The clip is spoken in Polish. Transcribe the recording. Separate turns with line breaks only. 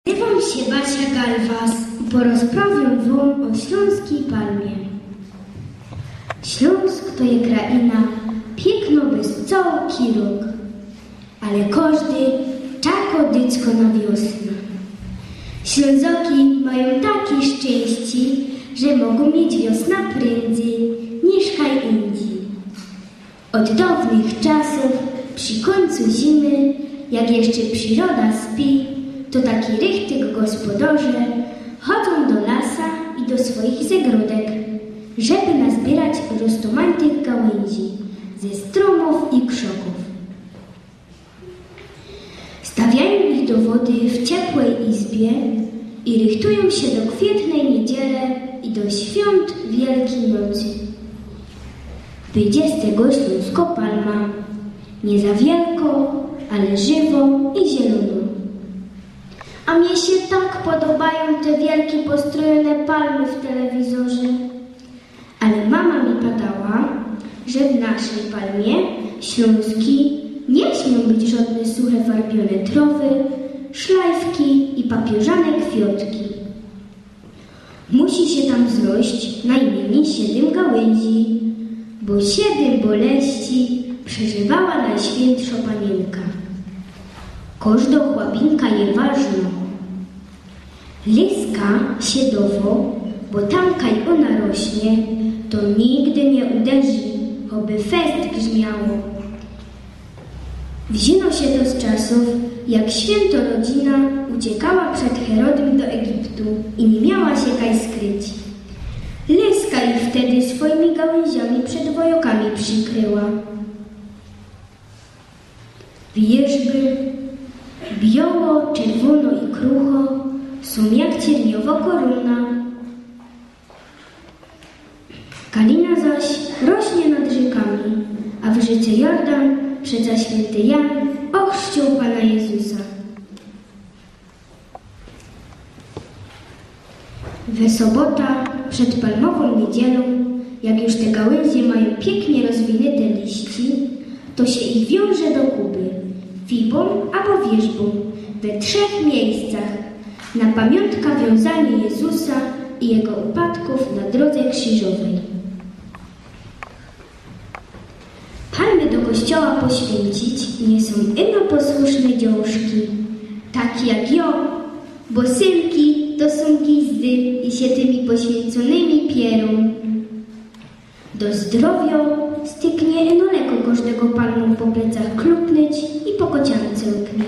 Nazywam się Basia Galwas i porozprawiam wam o śląskiej palmie. Śląsk to je kraina piękno bez całki rok, ale każdy czako dycko na wiosnę. Ślązoki mają takie szczęście, że mogą mieć wiosna prędzej niż kaj indziej. Od dawnych czasów, przy końcu zimy, jak jeszcze przyroda śpi, to taki rychtyk gospodarze chodzą do lasa i do swoich zagródek, żeby nazbierać roztomantych gałęzi ze stromów i krzoków. Stawiają ich do wody w ciepłej izbie i rychtują się do kwietnej niedzieli i do świąt Wielkiej Nocy. Wyjdzie z tego śląsko palma, nie za wielko, ale żywo i zielono. A mnie się tak podobają te wielkie postrojone palmy w telewizorze. Ale mama mi padała, że w naszej palmie śląskiej nie śmią być żadne suche farbione trowy, szlajfki i papieżane kwiotki. Musi się tam zrość najmniej 7 gałęzi, bo 7 boleści przeżywała Najświętsza Panienka. Każda chłopinka je ważna. Liska siedowo, bo tam kaj ona rośnie, to nigdy nie uderzy, choby fest grzmiało. Wzięło się to z czasów, jak święto rodzina uciekała przed Herodem do Egiptu i nie miała się kaj skryć. Liska ich wtedy swoimi gałęziami przed wojokami przykryła. Wierzby, biało, czerwono i krucho, są jak cierniowo koruna. Kalina zaś rośnie nad rzekami, a w rzece Jordan przeca święty Jan ochrzcił Pana Jezusa. We sobota, przed palmową niedzielą, jak już te gałęzie mają pięknie rozwinięte liści, to się ich wiąże do kuby, fibą albo wierzbą, we 3 miejscach, na pamiątkę wiązania Jezusa i Jego upadków na drodze krzyżowej. Palmy do kościoła poświęcić nie są ino posłuszne dziążki, takie jak ja, bo synki to są gizdy i się tymi poświęconymi pierą. Do zdrowia styknie ino leko każdego palmą po plecach klupnyć i po kociance łknie.